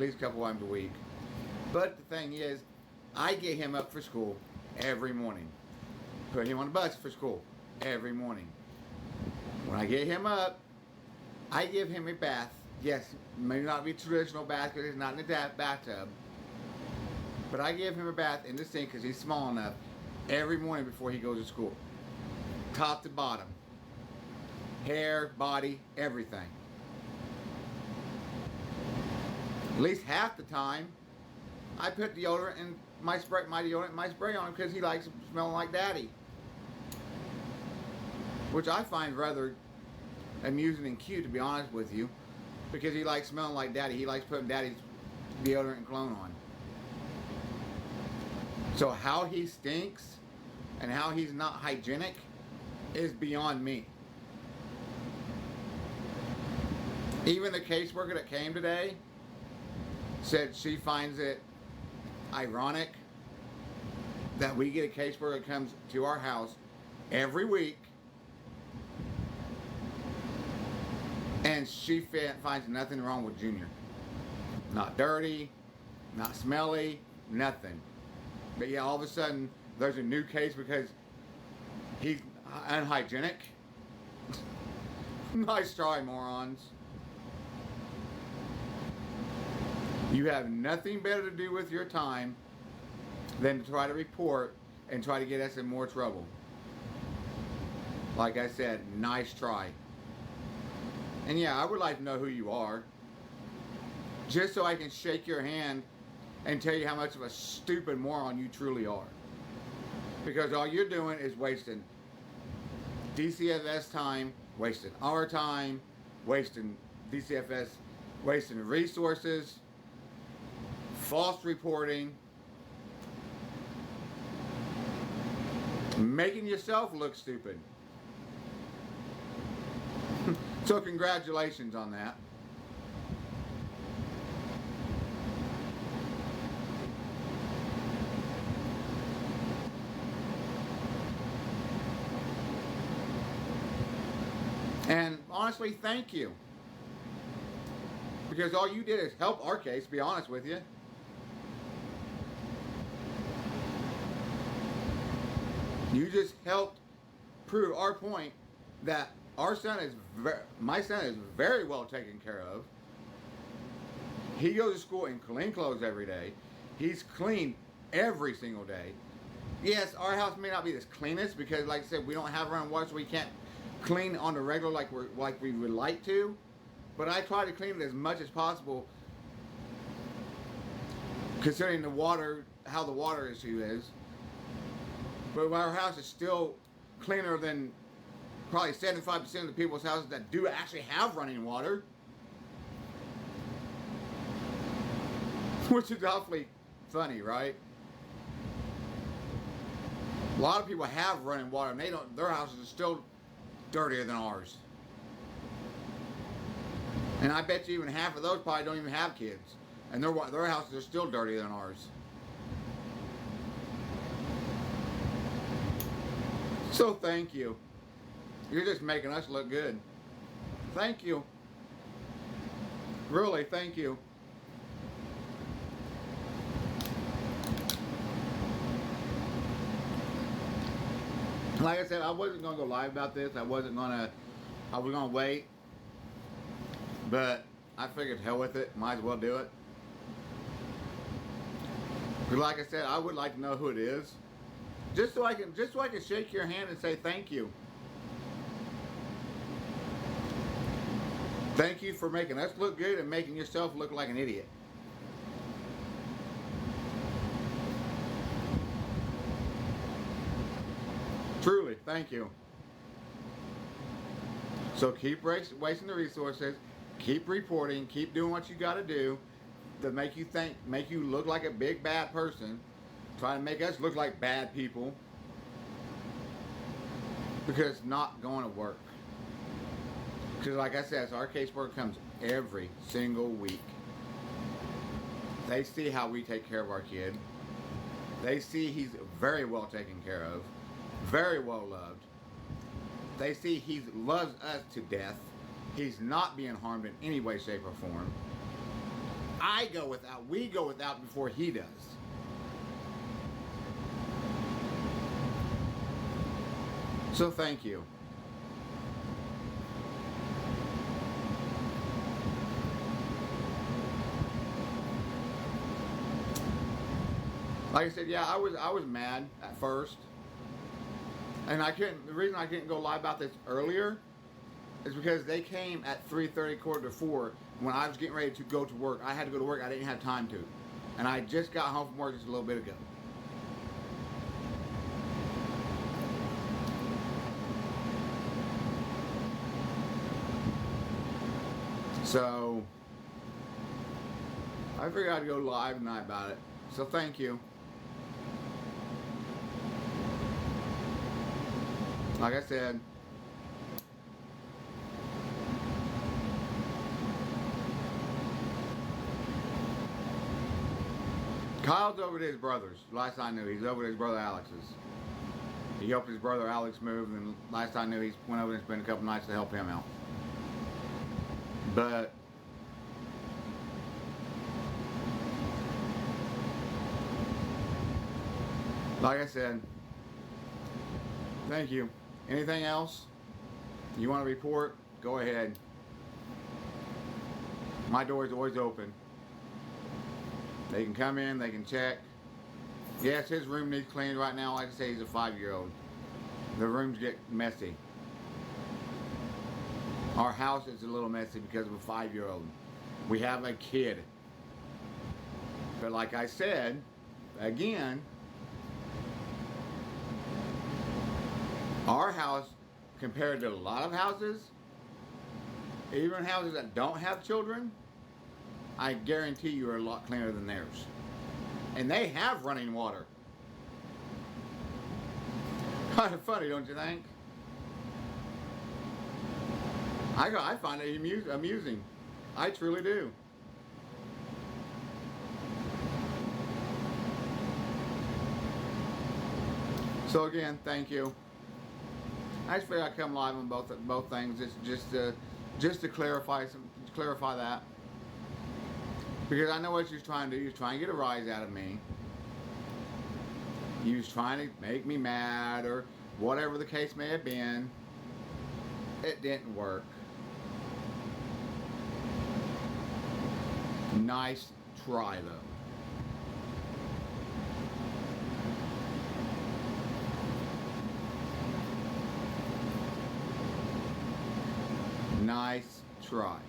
least a couple times a week. But the thing is, I get him up for school every morning. Put him on the bus for school every morning. When I get him up, I give him a bath. Yes, may not be traditional bath because he's not in the bathtub. But I give him a bath in the sink because he's small enough every morning before he goes to school. Top to bottom. Hair, body, everything. At least half the time, I put deodorant in my spray on him because he likes smelling like daddy. Which I find rather amusing and cute, to be honest with you, because he likes smelling like daddy. He likes putting daddy's deodorant and cologne on. So how he stinks and how he's not hygienic is beyond me. Even the caseworker that came today said she finds it ironic that we get a caseworker that comes to our house every week and she finds nothing wrong with Junior. Not dirty, not smelly, nothing. But yeah, all of a sudden there's a new case because he's unhygienic. Nice try, morons. You have nothing better to do with your time than to try to report and try to get us in more trouble. Like I said, nice try. And yeah, I would like to know who you are. Just so I can shake your hand and tell you how much of a stupid moron you truly are. Because all you're doing is wasting DCFS time, wasting our time, wasting DCFS, wasting resources, false reporting, making yourself look stupid. So congratulations on that. And honestly, thank you. Because all you did is help our case, to be honest with you. You just helped prove our point that our son is my son is very well taken care of. He goes to school in clean clothes every day. He's clean every single day. Yes, our house may not be the cleanest because, like I said, we don't have running water, so we can't clean on the regular like we would like to. But I try to clean it as much as possible, considering the water, how the water issue is. But our house is still cleaner than probably 75% of the people's houses that do actually have running water. Which is awfully funny, right? A lot of people have running water and their houses are still dirtier than ours. And I bet you even half of those probably don't even have kids. And their houses are still dirtier than ours. So thank you. You're just making us look good. Thank you. Really, thank you. Like I said, I wasn't going to go live about this. I was going to wait. But I figured hell with it. Might as well do it. Because like I said, I would like to know who it is. Just so I can shake your hand and say thank you. Thank you for making us look good and making yourself look like an idiot. Truly, thank you. So keep wasting the resources, keep reporting, keep doing what you got to do to make you look like a big bad person. Trying to make us look like bad people because it's not going to work. Because like I said, our caseworker comes every single week. They see how we take care of our kid. They see he's very well taken care of, very well loved. They see he loves us to death. He's not being harmed in any way, shape, or form. We go without before he does. So thank you. Like I said, yeah, I was mad at first. And the reason I couldn't go live about this earlier is because they came at 3:30, quarter to 4, when I was getting ready to go to work. I had to go to work, I didn't have time to. And I just got home from work just a little bit ago. So, I figured I'd go live tonight about it. So thank you. Like I said, Kyle's over to his brother's. Last I knew, he's over to his brother Alex's. He helped his brother Alex move, and last I knew, he went over and spent a couple nights to help him out. But like I said, thank you. Anything else you want to report, go ahead. My door is always open. They can come in, they can check. Yes, his room needs cleaned right now. Like I say, he's a 5-year-old. The rooms get messy. Our house is a little messy because of a 5-year-old. We have a kid. But like I said, again, our house, compared to a lot of houses, even houses that don't have children, I guarantee you are a lot cleaner than theirs. And they have running water. Kind of funny, don't you think? I find it amusing. I truly do. So again, thank you. I just figured I'd come live on both things, just to clarify that, because I know what you're trying to do. You're trying to get a rise out of me. You was trying to make me mad, or whatever the case may have been. It didn't work. Nice try, though. Nice try.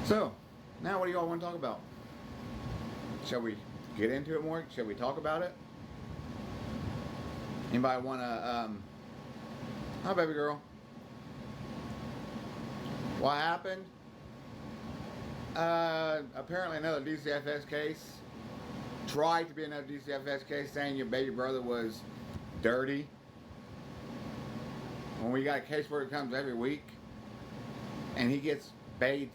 So, now what do y'all want to talk about? Shall we get into it more? Shall we talk about it? Anybody want to, hi baby girl. What happened? Apparently another DCFS case. Tried to be another DCFS case, saying your baby brother was dirty. When we got a case where it comes every week, and he gets bathed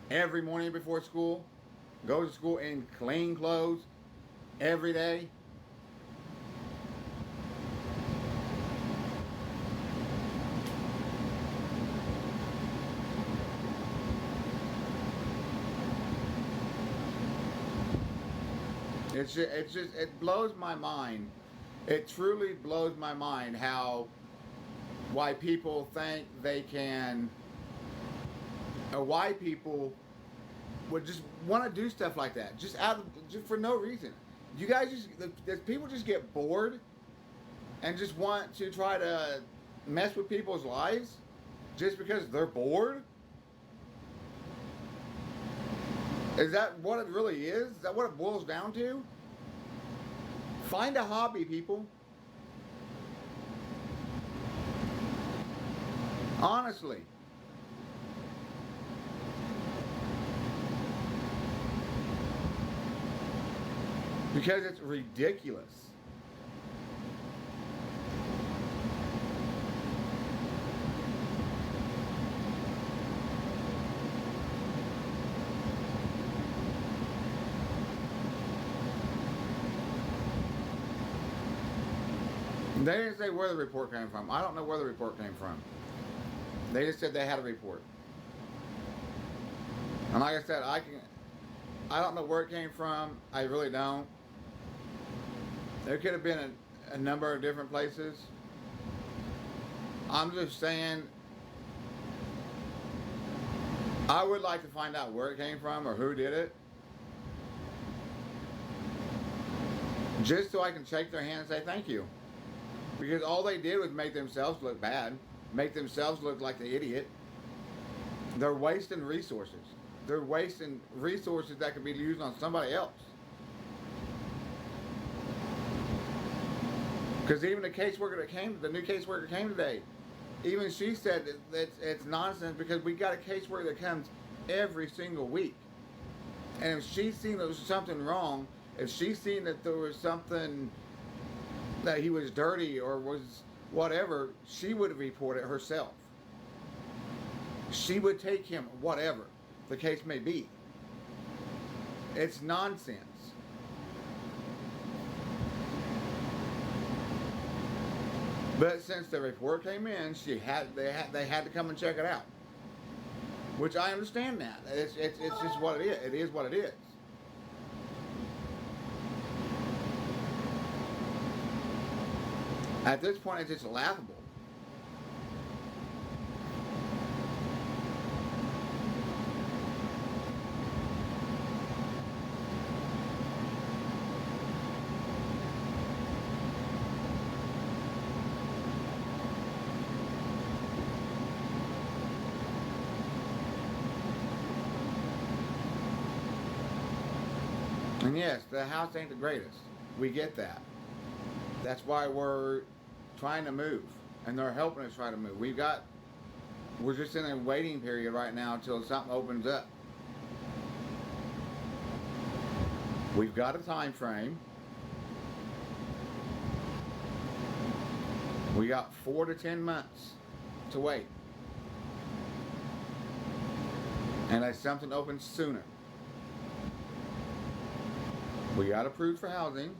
every morning before school, goes to school in clean clothes every day. It blows my mind. It truly blows my mind why people think they can, or why people would just want to do stuff like that, just for no reason. You guys does people just get bored and just want to try to mess with people's lives just because they're bored? Is that what it really is? Is that what it boils down to? Find a hobby, people. Honestly. Because it's ridiculous. They didn't say where the report came from. I don't know where the report came from. They just said they had a report. And like I said, I don't know where it came from. I really don't. There could have been a number of different places. I'm just saying, I would like to find out where it came from or who did it. Just so I can shake their hand and say thank you. Because all they did was make themselves look bad. Make themselves look like the idiot. They're wasting resources. They're wasting resources that could be used on somebody else. Because even the caseworker that came, the new caseworker came today, even she said that it's nonsense because we got a caseworker that comes every single week. And if she's seen there was something wrong, if she's seen that there was something that he was dirty or was whatever, she would have reported herself. She would take him, whatever the case may be. It's nonsense. But since the report came in, they had to come and check it out. Which I understand that. It's just what it is. It is what it is. At this point, it's just laughable. And yes, the house ain't the greatest. We get that. That's why we're trying to move. And they're helping us try to move. We're just in a waiting period right now until something opens up. We've got a time frame. We got 4 to 10 months to wait. And if something opens sooner. We got approved for housing.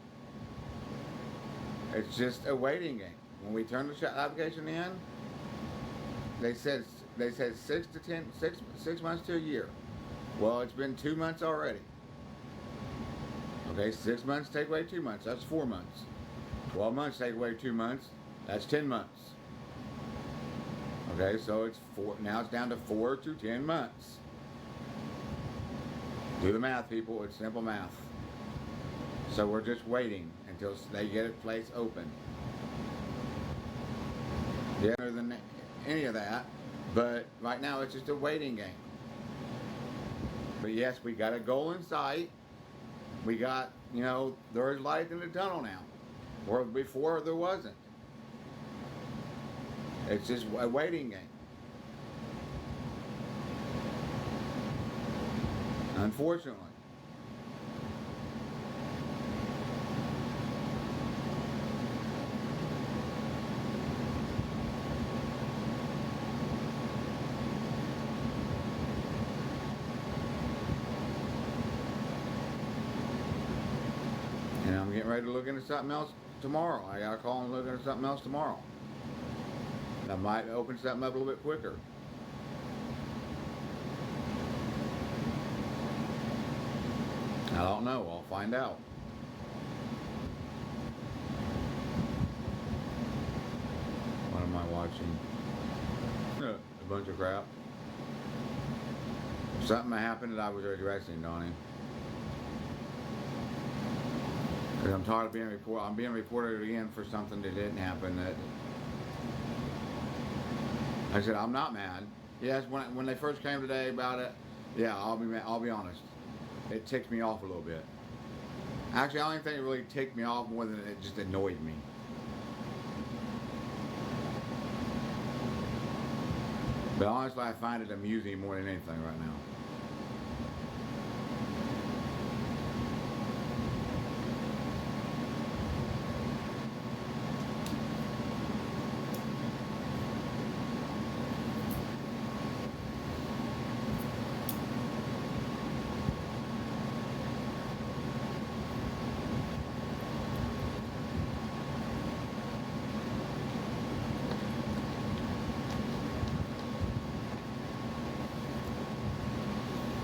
It's just a waiting game. When we turned the application in, they said 6 months to a year. Well, it's been 2 months already. Okay, 6 months take away 2 months. That's 4 months. 12 months take away 2 months. That's 10 months. Okay, so now it's down to 4 to 10 months. Do the math, people. It's simple math. So we're just waiting until they get a place open. Yeah, other than any of that, but right now it's just a waiting game. But yes, we got a goal in sight. We got, there's light in the tunnel now, where before there wasn't. It's just a waiting game. Unfortunately. And I'm getting ready to look into something else tomorrow. I got to call and look into something else tomorrow. That might open something up a little bit quicker. I don't know. I'll find out. What am I watching? A bunch of crap. Something happened that I was addressing, Donnie. Because I'm tired of being reported. I'm being reported again for something that didn't happen. That I said I'm not mad. Yes, when they first came today about it, yeah, I'll be honest. It ticked me off a little bit. Actually, I don't think it really ticked me off more than it just annoyed me. But honestly, I find it amusing more than anything right now.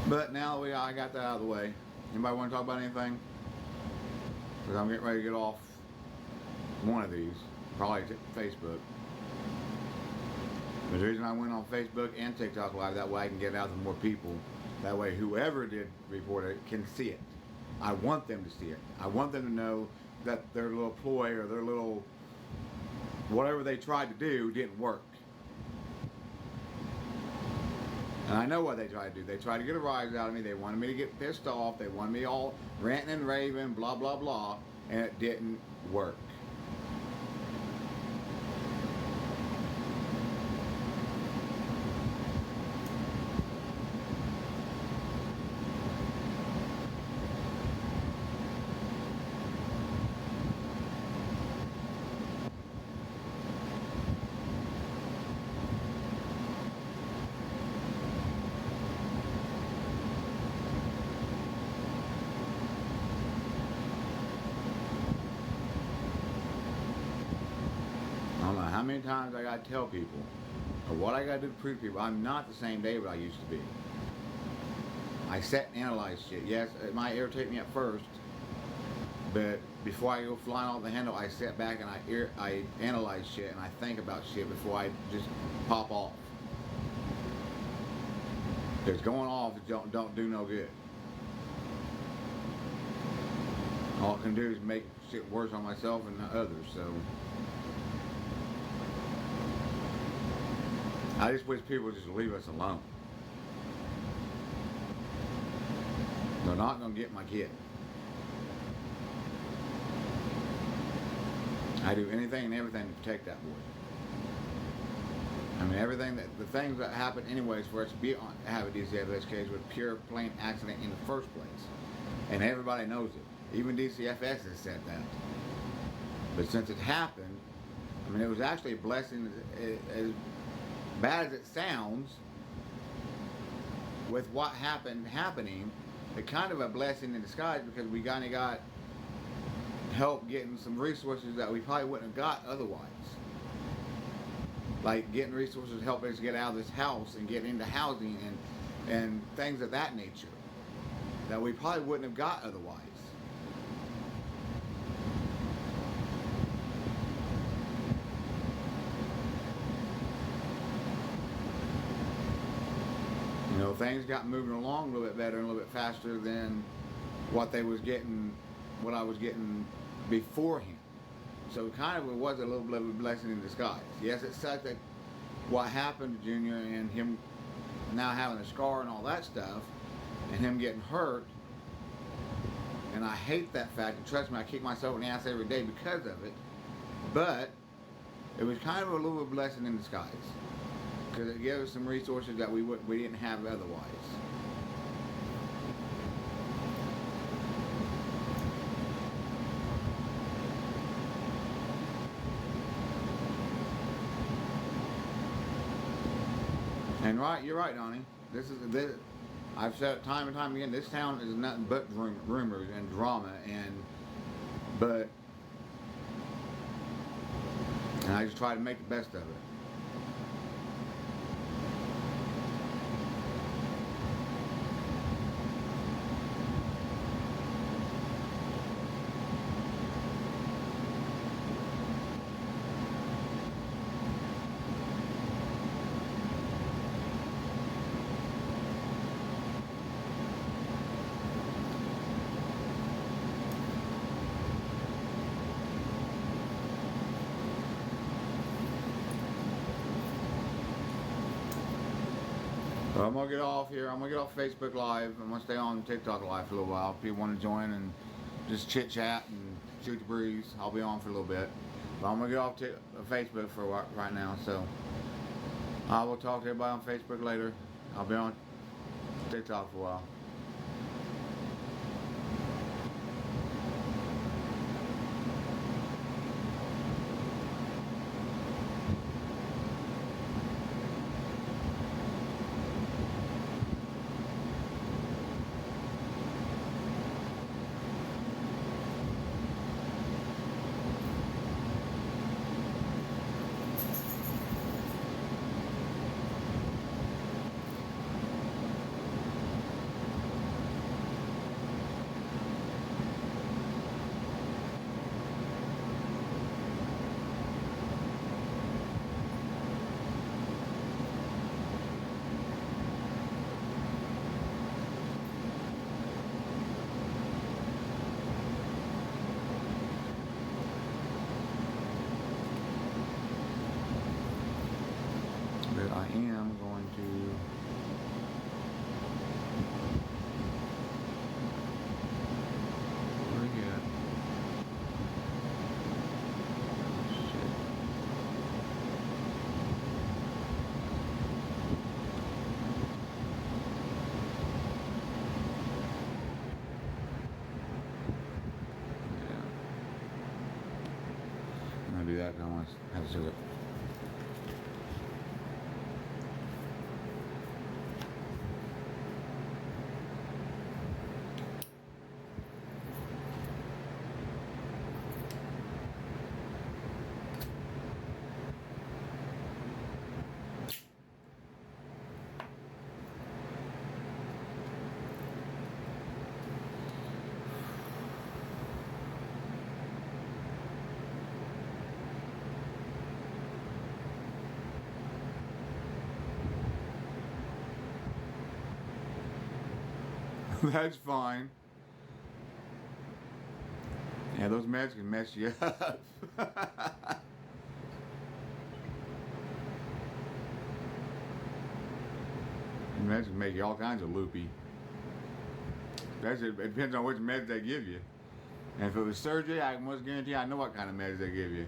But now I got that out of the way. Anybody want to talk about anything? Because I'm getting ready to get off one of these, probably Facebook. But the reason I went on Facebook and TikTok Live, that way I can get it out to more people. That way whoever did report it can see it. I want them to see it. I want them to know that their little ploy or their little whatever they tried to do didn't work. And I know what they tried to do. They tried to get a rise out of me. They wanted me to get pissed off. They wanted me all ranting and raving, blah, blah, blah. And it didn't work. I don't know how many times I gotta tell people, or what I gotta do to prove to people, I'm not the same David I used to be. I sit and analyze shit. Yes, it might irritate me at first, but before I go flying off the handle, I sit back and I analyze shit and I think about shit before I just pop off. Because going off don't do no good. All it can do is make shit worse on myself and others. So I just wish people would just leave us alone. They're not going to get my kid. I do anything and everything to protect that boy. I mean, the things that happen anyways for us to be on, have a DCFS case was pure plain accident in the first place. And everybody knows it. Even DCFS has said that. But since it happened, I mean, it was actually a blessing, as bad as it sounds, with what happening, it's kind of a blessing in disguise, because we kind of got help getting some resources that we probably wouldn't have got otherwise. Like getting resources to help us get out of this house and get into housing and things of that nature that we probably wouldn't have got otherwise. You know, things got moving along a little bit better and a little bit faster than what I was getting beforehand. So kind of it was a little bit of a blessing in disguise. Yes, it sucked that what happened to Junior and him now having a scar and all that stuff, and him getting hurt. And I hate that fact, and trust me, I kick myself in the ass every day because of it. But it was kind of a little blessing in disguise, because it gave us some resources that we didn't have otherwise. And you're right, Donnie. This. I've said it time and time again. This town is nothing but rumors and drama, and I just try to make the best of it. Well, I'm gonna get off here. I'm gonna get off Facebook Live. I'm gonna stay on TikTok Live for a little while. If people want to join and just chit chat and shoot the breeze, I'll be on for a little bit. But I'm gonna get off Facebook for right now. So I will talk to everybody on Facebook later. I'll be on TikTok for a while. But I am going to where you at? I'm gonna do that because I want to have to do it. That's fine. Yeah, those meds can mess you up. Meds can make you all kinds of loopy. It depends on which meds they give you. And if it was surgery, I can most guarantee I know what kind of meds they give you.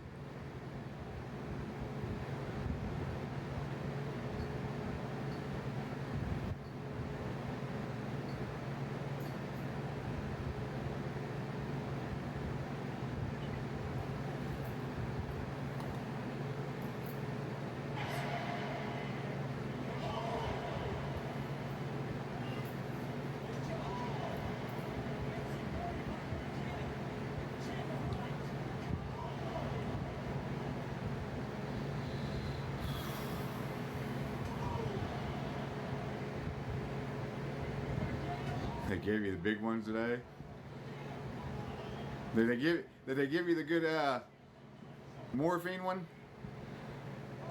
They gave you the big ones today. Did they give you the good morphine one?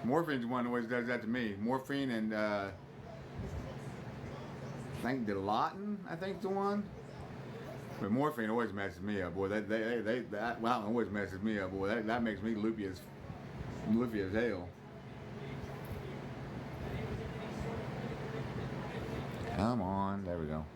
Morphine's one that always does that to me. Morphine and I think Dilaudid, I think the one. But morphine always messes me up, boy. That always messes me up, boy. That makes me loopy as hell. Come on, there we go.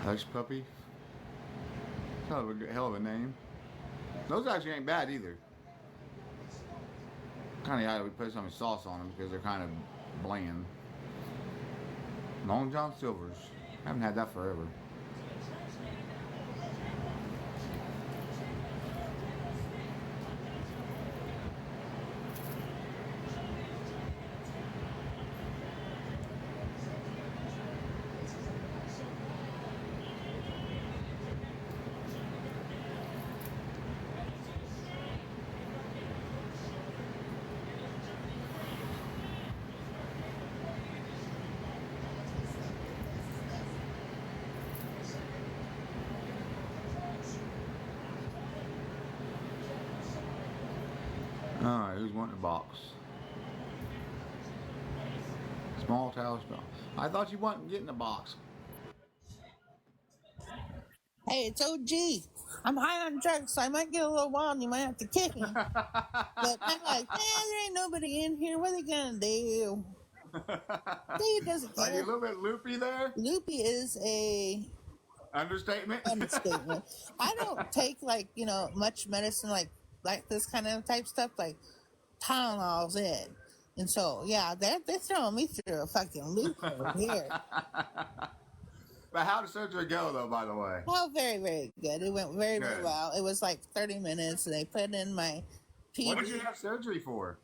Hush Puppy. Hell of a name. Those actually ain't bad either. Kind of gotta put some sauce on them because they're kind of bland. Long John Silver's. I haven't had that forever. always wanted a box. Small towel straw. I thought you wasn't getting a box. Hey, it's OG. I'm high on drugs, so I might get a little wild and you might have to kick me. But I'm like, there ain't nobody in here. What are they gonna do? Dave doesn't Are you a care. little bit loopy there? Loopy is a Understatement? understatement. I don't take much medicine like this kind of type stuff like Tylenol's in. And so yeah, they're throwing me through a fucking loop over here. But how did surgery go, though, by the way? Oh, very, very good. It went very, very Good. well. It was like 30 minutes, and they put in my What did you PD. have surgery for?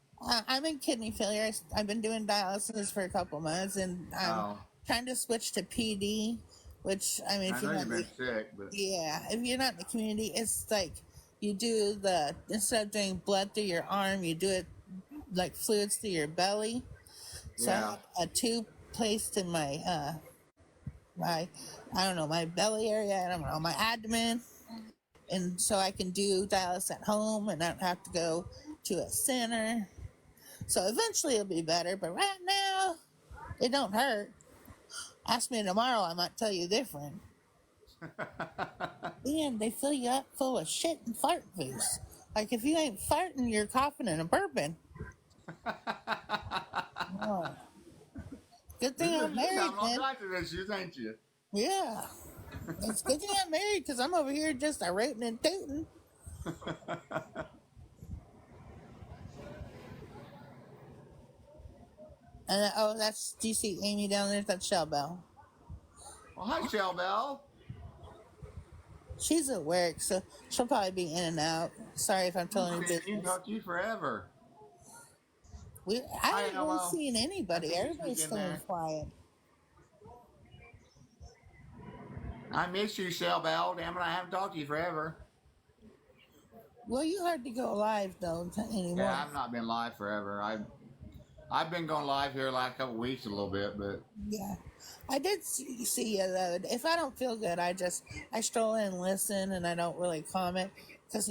I'm in kidney failure. I've been doing dialysis for a couple months, and I'm Oh, trying to switch to PD, which, I mean, I if you're know not, you've been sick, but yeah, if you're not in the community, it's like you do instead of doing blood through your arm, you do it like fluids through your belly. So I yeah. have a tube placed in my I don't know, my belly area, I don't know, my abdomen, and so I can do dialysis at home and not have to go to a center. So eventually it'll be better, but right now it don't hurt. Ask me tomorrow, I might tell you different. And they fill you up full of shit and fart juice. Like if you ain't farting, you're coughing in a bourbon. Oh. Good thing I'm You got married, all man. kinds of issues, ain't you? Yeah. It's good thing I'm married because I'm over here just rooting and tooting. And do you see Amy down there? That's Shell Bell. Well, hi, Shell Bell. She's at work, so she'll probably be in and out. Sorry if I'm telling her You business. talk to you forever. I Hi, haven't really Elmo. seen I anybody. see you Everybody's sneak in staying there. quiet. I miss you, Shell Bell. Damn it, I haven't talked to you forever. Well, you hardly go live though anymore. Yeah, I've not been live forever. I've been going live here last couple weeks a little bit, but Yeah, I did see you though. If I don't feel good, I stroll in and listen, and I don't really comment because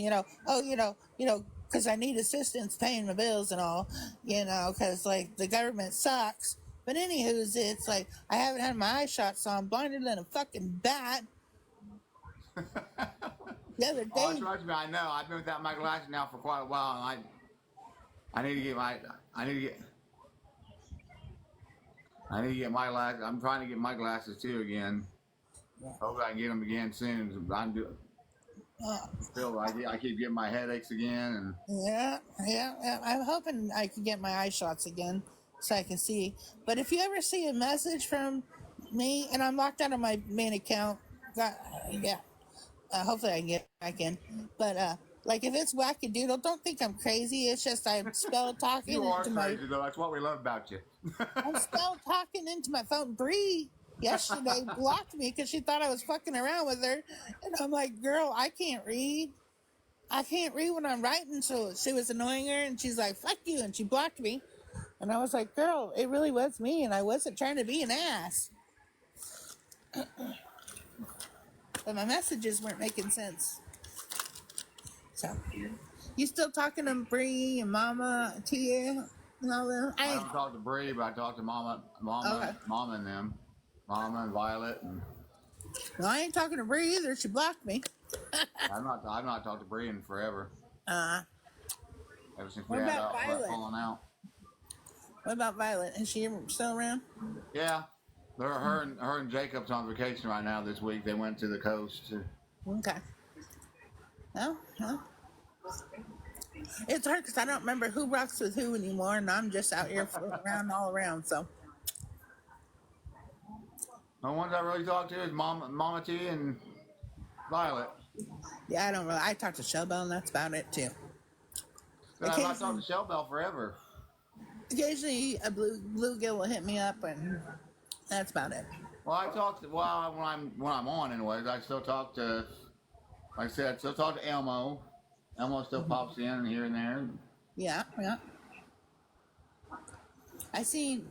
because I need assistance paying my bills and all, because like the government sucks. But anywho's, it's like I haven't had my eye shot, so I'm blinder than a fucking bat. The other oh, day, trust me, I know. I've been without my glasses now for quite a while, and I need to get my I need to get I need to get my glasses. I'm trying to get my glasses too again. Hope I can get them again soon. I'm doing. uh, Still, I keep getting my headaches again, yeah. I'm hoping I can get my eye shots again so I can see. But if you ever see a message from me, and I'm locked out of my main account, yeah. Hopefully I can get back in. But like if it's wackadoodle, don't think I'm crazy. It's just I'm spell talking you are into my crazy though. That's what we love about you. I'm spell talking into my phone. Bree yesterday blocked me because she thought I was fucking around with her, and I'm like, girl, I can't read. I can't read when I'm writing, so she was annoying her, and she's like, fuck you, and she blocked me. And I was like, girl, it really was me, and I wasn't trying to be an ass. But my messages weren't making sense. So, you still talking to Bree and Mama, Tia, and all them? I don't talk to Bree, but I talk to Mama, Okay. Mama and them, Mama and Violet, and No, I ain't talking to Bree either. She blocked me. I've not talked to Bree in forever. Uh, Ever since what we had about that Violet? falling out. What about Violet? Is she still around? Yeah, her and Jacob's on vacation right now this week. They went to the coast. Okay. Well. It's hard because I don't remember who rocks with who anymore, and I'm just out here floating around all around. So. The ones I really talk to is Mama T and Violet. Yeah, I don't really. I talk to Shellbell, and that's about it too. But I've not talked to Shell Bell forever. Occasionally, a bluegill will hit me up, and that's about it. Well, I talk to when I'm on anyways. I still talk to, like I said, I still talk to Elmo. Elmo still pops in here and there. Yeah. I seen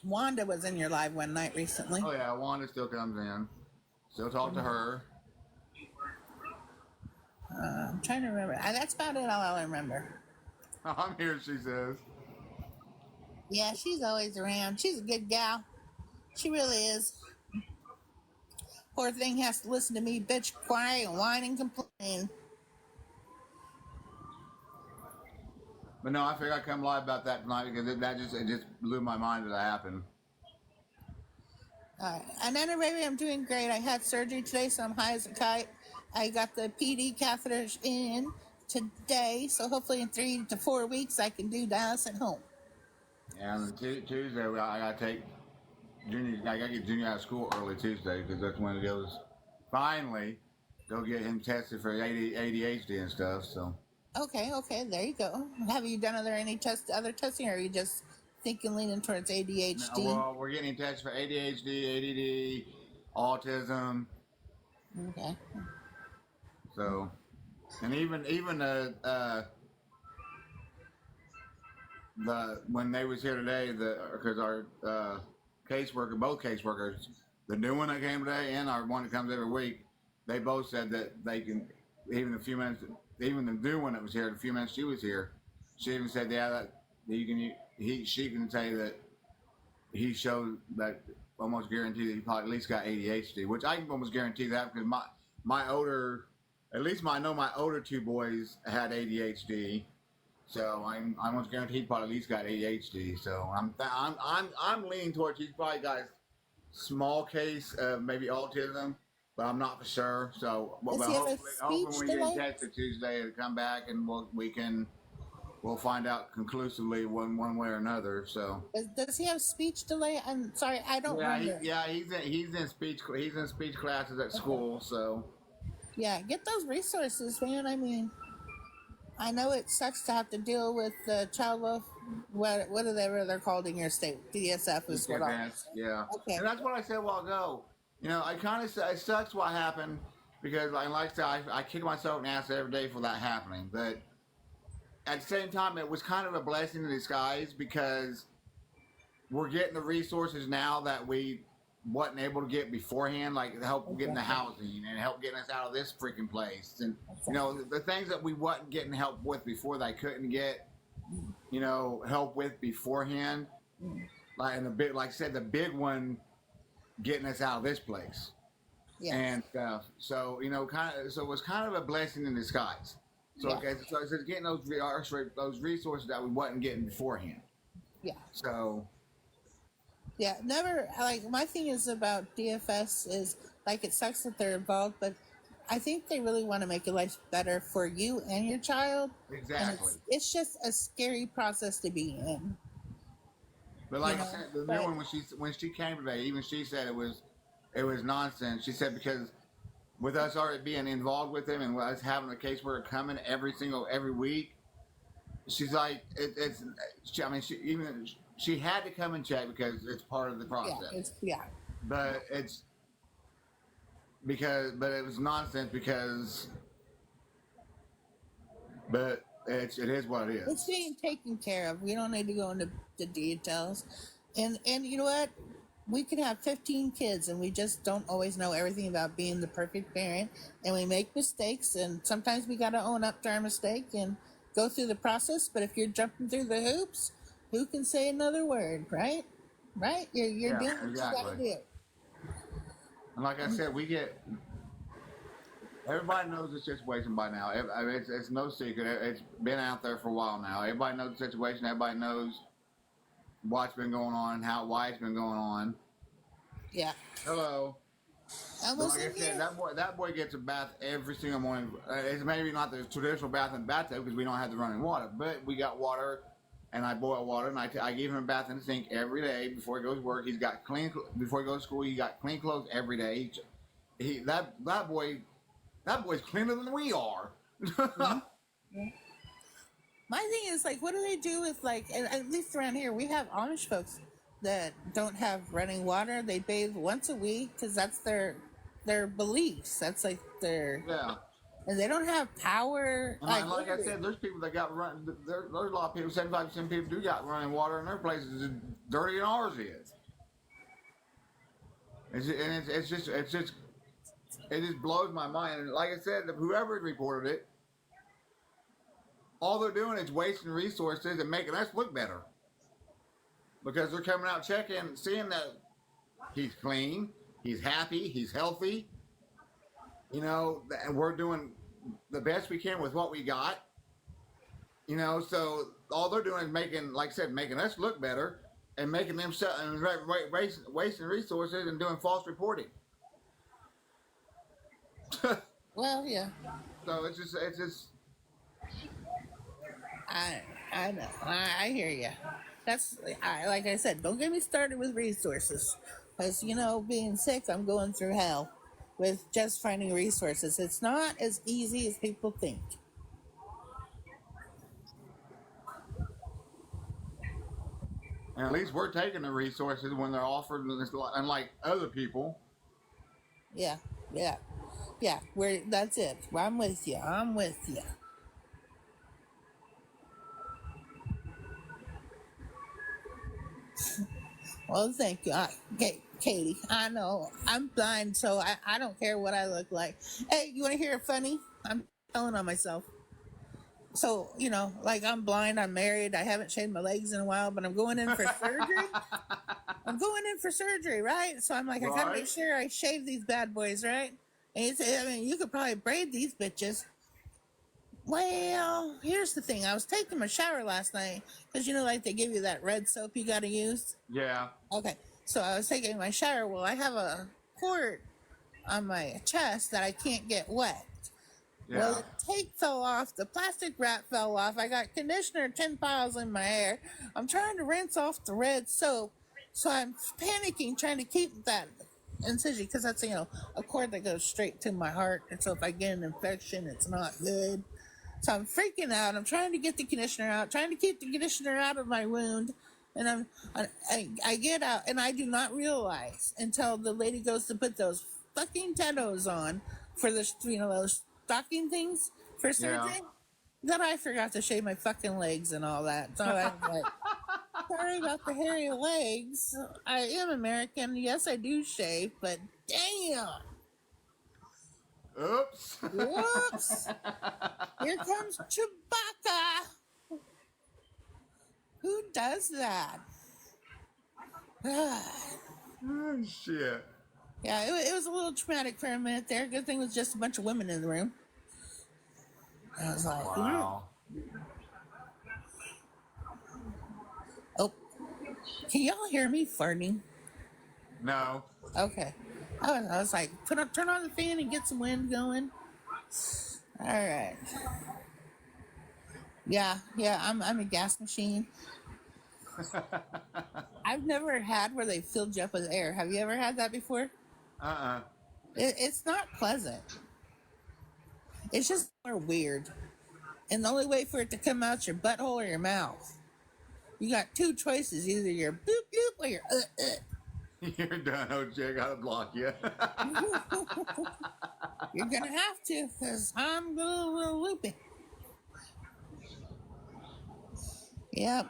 Wanda was in your live one night recently. Oh yeah, Wanda still comes in. Still talk to her. I'm trying to remember. That's about it. All I remember. I'm here, she says. Yeah, she's always around. She's a good gal. She really is. Poor thing has to listen to me bitch, cry, and whine and complain. But no, I figured I'd come live about that tonight because it just blew my mind that it happened. And then, baby, I'm doing great. I had surgery today, so I'm high as a kite. I got the PD catheters in today, so hopefully in 3 to 4 weeks I can do dialysis at home. And Tuesday, I gotta take Junior. I gotta get Junior out of school early Tuesday because that's when it goes. Finally, go get him tested for ADHD and stuff. So. Okay, there you go. Have you done other testing, or are you just thinking leaning towards ADHD? No, well, we're getting tested for ADHD, ADD, autism. Okay. So, and even the when they was here today, because our caseworker, both caseworkers, the new one that came today and our one that comes every week, they both said that they can even a few minutes. Even the new one that was here, the few minutes she was here, she even said, "Yeah, that she can say that he showed that almost guarantee that he probably at least got ADHD, which I can almost guarantee that because my older, at least I know my older two boys had ADHD, so I'm almost guaranteed he probably at least got ADHD. So I'm leaning towards he's probably got a small case of maybe autism." But I'm not for sure. So, well, hopefully when we get tested Tuesday, it'll come back and we'll find out conclusively one way or another. So, does he have speech delay? I'm sorry, I don't remember. He's in speech classes at school. So, yeah, get those resources, man. I mean, I know it sucks to have to deal with child welfare. Whatever they're called in your state, DSF is what I. Yeah. Okay. And that's what I said a while ago. You know, I kind of say it sucks what happened because, like I said, I kick myself in the ass every day for that happening. But at the same time, it was kind of a blessing in disguise because we're getting the resources now that we wasn't able to get beforehand, like help getting the housing and help getting us out of this freaking place. And, you know, the things that we wasn't getting help with before that I couldn't get, you know, help with beforehand. Like, and like I said, the big one, getting us out of this place and stuff. So, you know, so it was kind of a blessing in disguise. So, so it's getting those resources that we wasn't getting beforehand. Yeah. So. Yeah, never, like, my thing is about DFS is, like, it sucks that they're involved, but I think they really want to make your life better for you and your child. Exactly. And it's just a scary process to be in. But like I said, the new one when she came today, even she said it was nonsense. She said because with us already being involved with them and us having a caseworker coming every week, she's like she had to come and check because it's part of the process. But it was nonsense because it is what it is. It's being taken care of. We don't need to go into the details. And you know what? We could have 15 kids and we just don't always know everything about being the perfect parent. And we make mistakes, and sometimes we got to own up to our mistake and go through the process. But if you're jumping through the hoops, who can say another word, right? Right? You're doing what you got to do. And like I said, everybody knows the situation by now. It's no secret. It's been out there for a while now. Everybody knows the situation. Everybody knows what's been going on, why it's been going on. Yeah. Hello. Like I said, that boy gets a bath every single morning. It's maybe not the traditional bath in the bathtub because we don't have the running water, but we got water, and I boil water, and I give him a bath in the sink every day before he goes to work. He's got clean before he goes to school. He got clean clothes every day. That boy's cleaner than we are. Yeah. My thing is, like, what do they do with, like, at least around here, we have Amish folks that don't have running water. They bathe once a week because that's their beliefs. That's like their and they don't have power. Like I said, there's people that got run. There's a lot of people. 75% of people do got running water in their places as dirty than ours is. It just blows my mind. And like I said, whoever reported it, all they're doing is wasting resources and making us look better because they're coming out checking, seeing that he's clean, he's happy, he's healthy. You know, and we're doing the best we can with what we got. You know, so all they're doing is making, like I said, making us look better and making them and wasting resources and doing false reporting. Well, yeah. So it's just. I know. I hear you. That's like I said. Don't get me started with resources, because being sick, I'm going through hell with just finding resources. It's not as easy as people think. And at least we're taking the resources when they're offered, unlike other people. Yeah. That's it. I'm with you. Well, thank you. Katie, I know I'm blind, so I don't care what I look like. Hey, you want to hear it funny? I'm telling on myself. So, like I'm blind, I'm married, I haven't shaved my legs in a while, but I'm going in for surgery. Right? So I'm like, I gotta make sure I shave these bad boys, right? And you say, I mean, you could probably braid these bitches. Well, here's the thing. I was taking my shower last night because like they give you that red soap you got to use. Yeah. Okay. So I was taking my shower. Well, I have a cord on my chest that I can't get wet. Yeah. Well, the tape fell off. The plastic wrap fell off. I got conditioner 10 piles in my hair. I'm trying to rinse off the red soap. So I'm panicking, trying to keep that incision because that's, a cord that goes straight to my heart. And so if I get an infection, it's not good. So I'm freaking out. I'm trying to get the conditioner out, trying to keep the conditioner out of my wound. And I get out, and I do not realize until the lady goes to put those fucking tettos on for the, those stocking things for surgery, that I forgot to shave my fucking legs and all that. So I was like, sorry about the hairy legs. I am American. Yes, I do shave, but damn. Oops. Whoops. Here comes Chewbacca. Who does that? Oh, shit. Yeah, it was a little traumatic for a minute there. Good thing it was just a bunch of women in the room. I was like, wow. Oh, can y'all hear me farting? No. Okay. I was like, turn on the fan and get some wind going. All right. Yeah, I'm a gas machine. I've never had where they filled you up with air. Have you ever had that before? It's not pleasant. It's just more weird. And the only way for it to come out your butthole or your mouth. You got two choices. Either you're boop boop or you're You're done, OJ. I gotta block you. You're gonna have to, because I'm a little loopy. Yep.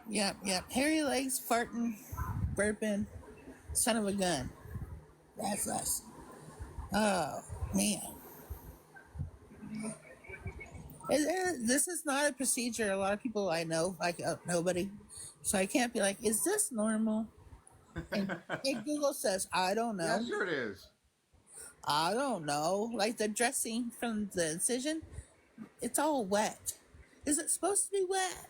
Hairy legs, farting, burping, son of a gun. That's us. Oh, man. This is not a procedure a lot of people I know, like nobody. So I can't be like, is this normal? And Google says, I don't know. Yeah, sure it is. I don't know. Like the dressing from the incision, it's all wet. Is it supposed to be wet?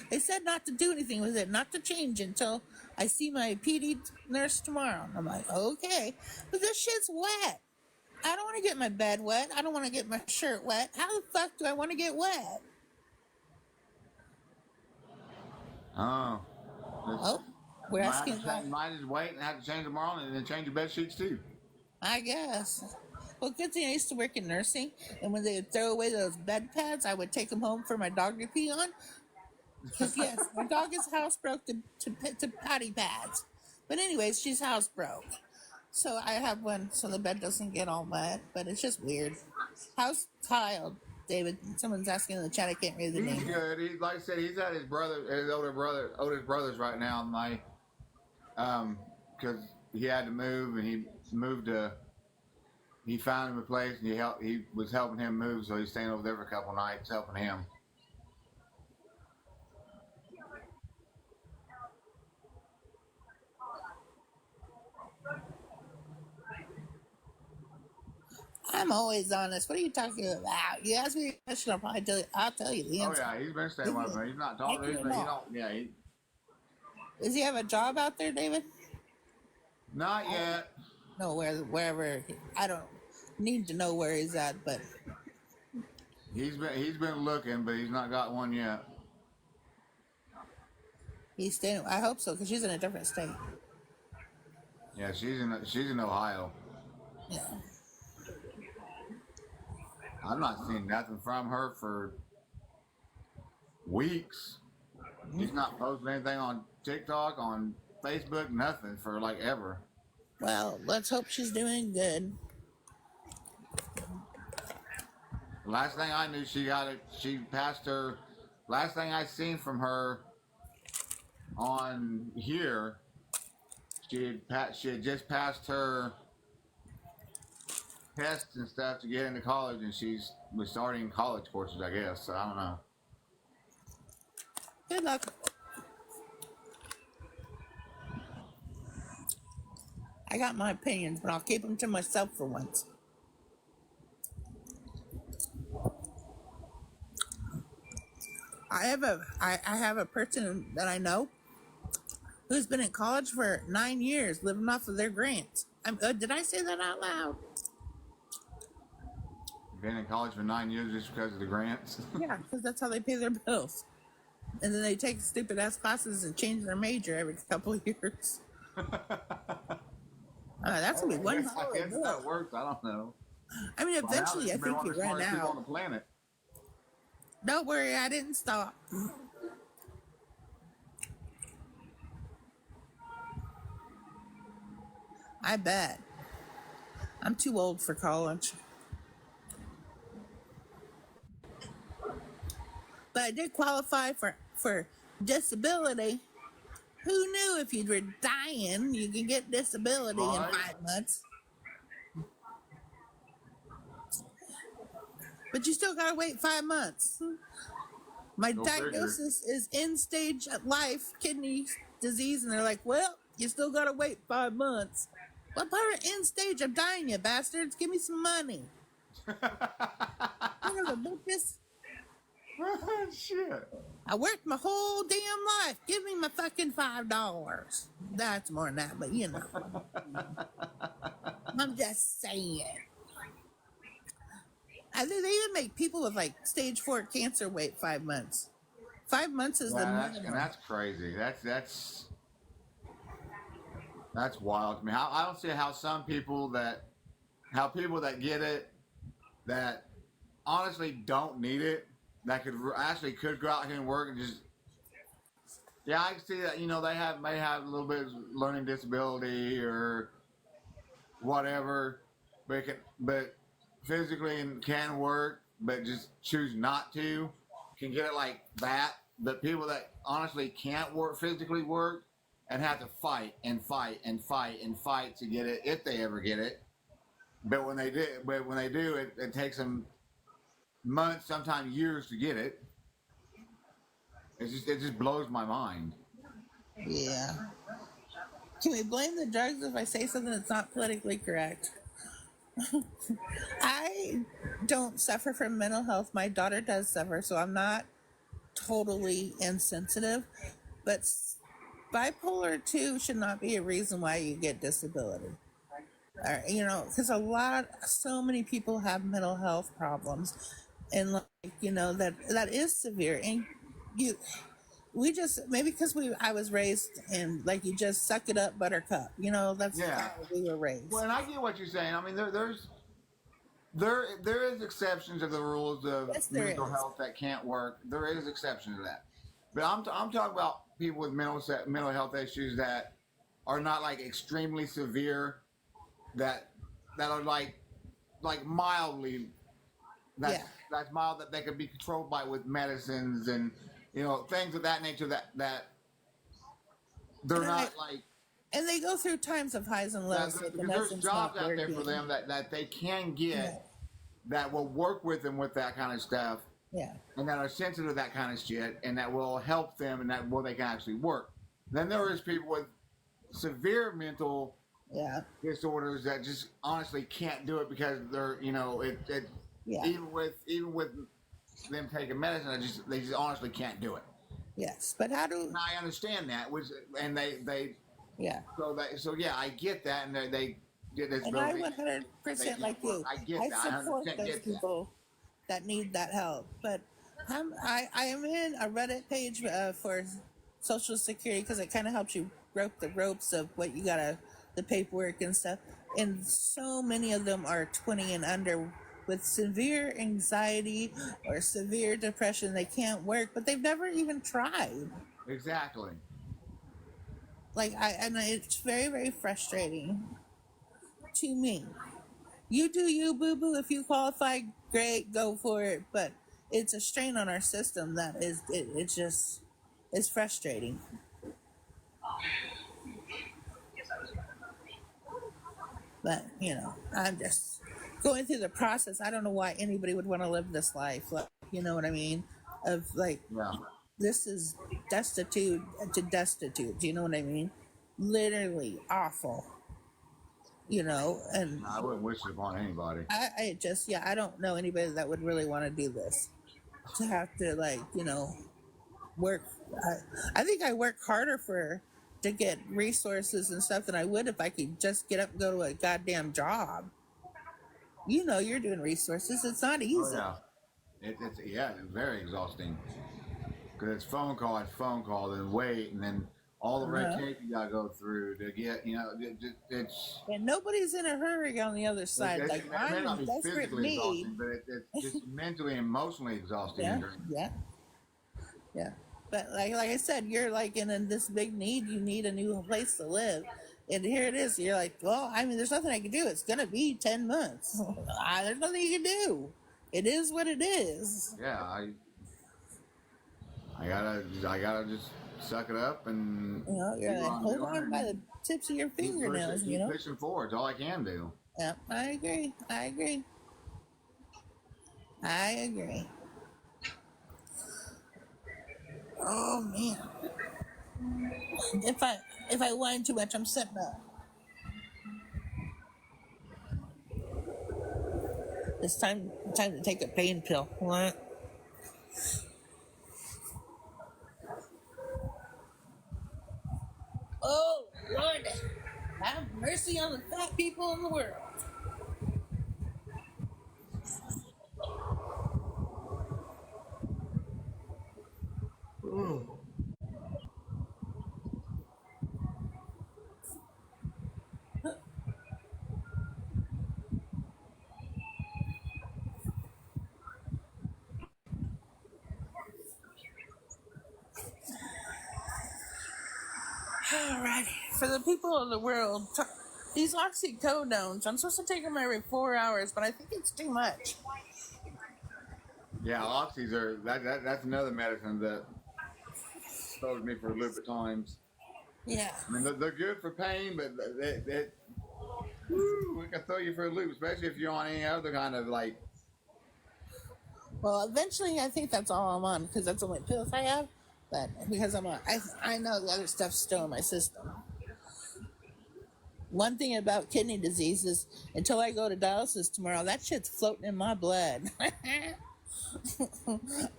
They said not to do anything with it, not to change until I see my PD nurse tomorrow. I'm like, okay. But this shit's wet. I don't want to get my bed wet. I don't want to get my shirt wet. How the fuck do I want to get wet? Oh. We're asking. Might just wait and have to change tomorrow and then change your bed sheets too. I guess. Well, good thing I used to work in nursing, and when they would throw away those bed pads, I would take them home for my dog to pee on. Because yes, my dog is housebroke to potty pads. But anyways, she's housebroke. So I have one so the bed doesn't get all wet, but it's just weird. How's Kyle, David? Someone's asking in the chat. I can't read the name. He's good. He, like I said, he's at his oldest brothers right now. Because he had to move, and he moved to. He found him a place, and he was helping him move, so he's staying over there for a couple nights, helping him. I'm always honest. What are you talking about? You ask me a question, I'll tell you the Oh answer. yeah, he's been staying with me. He's not Like talking. it or He not. don't. Yeah, Does he have a job out there, David? not yet. No, wherever. I don't need to know where he's at, but He's been looking, but he's not got one yet. he's staying. I hope so, because she's in a different state. Yeah, she's in Ohio. Yeah. I've not seen nothing from her for weeks. She's not posting anything on TikTok, on Facebook, nothing for like ever. Well, let's hope she's doing good. Last thing I knew, she passed her. Last thing I seen from her on here, she had just passed her tests and stuff to get into college, and was starting college courses, I guess. So I don't know. Good luck. I got my opinions, but I'll keep them to myself for once. I have a person that I know who's been in college for 9 years, living off of their grants. Did I say that out loud? Been in college for 9 years just because of the grants. Yeah, because that's how they pay their bills. And then they take stupid ass classes and change their major every couple of years. That's gonna be one I hell of a guess bill. that works. I don't know. I mean, Well, now eventually, I she's been think one you of the run smartest people on out. the planet. Don't worry, I didn't stop. I bet. I'm too old for college. But I did qualify for disability. Who knew if you were dying, you could get disability in Right. 5 months? But you still gotta wait 5 months. My Go figure. diagnosis is end stage life kidney disease, and they're like, well, you still gotta wait 5 months. What part of end stage? I'm dying, you bastards. Give me some money. You know the bitches. Shit. I worked my whole damn life. Give me my fucking $5. That's more than that, but you know. I'm just saying. I think they even make people with like stage 4 cancer wait 5 months. 5 months is the minimum. And that's crazy. That's wild to me. I don't see how people that get it, that honestly don't need it, that could go out here and work and just. Yeah, I can see that. They may have a little bit of learning disability or whatever, but physically and can work, but just choose not to, can get it like that. But people that honestly can't physically work, and have to fight and fight and fight and fight to get it, if they ever get it. But when they do, it takes them months, sometimes years to get it. It just blows my mind. Yeah. Can we blame the drugs if I say something that's not politically correct? I don't suffer from mental health. My daughter does suffer, so I'm not totally insensitive. But bipolar 2 should not be a reason why you get disability. Because so many people have mental health problems, and that is severe. And maybe because I was raised in like you just suck it up, buttercup. That's how we were raised. Well, and I get what you're saying. I mean, there is exceptions to the rules of mental health that can't work. There is exceptions to that. But I'm talking about people with mental health issues that are not like extremely severe, that are like mildly, that's mild, that they could be controlled with medicines and things of that nature, that they're not like. And they go through times of highs and lows. There's jobs out there for them that they can get that will work with them with that kind of stuff. Yeah. And that are sensitive to that kind of shit, and that will help them, and they can actually work. Then there is people with severe mental Yeah. disorders that just honestly can't do it because they're, Yeah. even with them taking medicine, they just honestly can't do it. Yes. But how do? And I understand that, which and they Yeah. so yeah, I get that, and they get this And I ability. 100% like you. I get I that. I support 100% those get that. people that need that help. But I am in a Reddit page for Social Security because it kind of helps you rope the ropes of what you gotta, the paperwork and stuff. And so many of them are 20 and under with severe anxiety or severe depression. They can't work, but they've never even tried. Exactly. And it's very, very frustrating to me. You do you, boo boo. If you qualify, great, go for it. But it's a strain on our system that it's just, it's frustrating. But I'm just going through the process. I don't know why anybody would want to live this life. Like, you know what I mean? Of like, Yeah. this is destitute to destitute. Do you know what I mean? Literally awful. And I wouldn't wish it upon anybody. I don't know anybody that would really want to do this. To have to work. I think I work harder to get resources and stuff than I would if I could just get up and go to a goddamn job. You're doing resources. It's not easy. Oh, yeah. It's very exhausting. Because it's phone call, then wait, and then all the red tape you gotta go through to get, it's. And nobody's in a hurry on the other side. It like may I'm not in be desperate physically need. exhausting, but it's just mentally and emotionally exhausting. Yeah. But like I said, you're like in this big need. You need a new place to live, and here it is. You're like, well, I mean, there's nothing I can do. It's gonna be 10 months. There's nothing you can do. It is what it is. Yeah, I gotta just suck it up and you're like, hold on by the tips of your fingernails. Keep pushing forward. It's all I can do. Yeah, I agree. Oh man. If I whine too much, I'm sitting up. It's time to take a pain pill. What? Oh Lord, have mercy on the fat people in the world. Alrighty, for the people of the world, these oxycodones, I'm supposed to take them every 4 hours, but I think it's too much. Yeah, oxys are that's another medicine that throws me for a loop at times. Yeah. I mean, they're good for pain, but it can throw you for a loop, especially if you're on any other kind of like. Well, eventually, I think that's all I'm on because that's the only pills I have. But because I know the other stuff's still in my system. One thing about kidney disease is until I go to dialysis tomorrow, that shit's floating in my blood.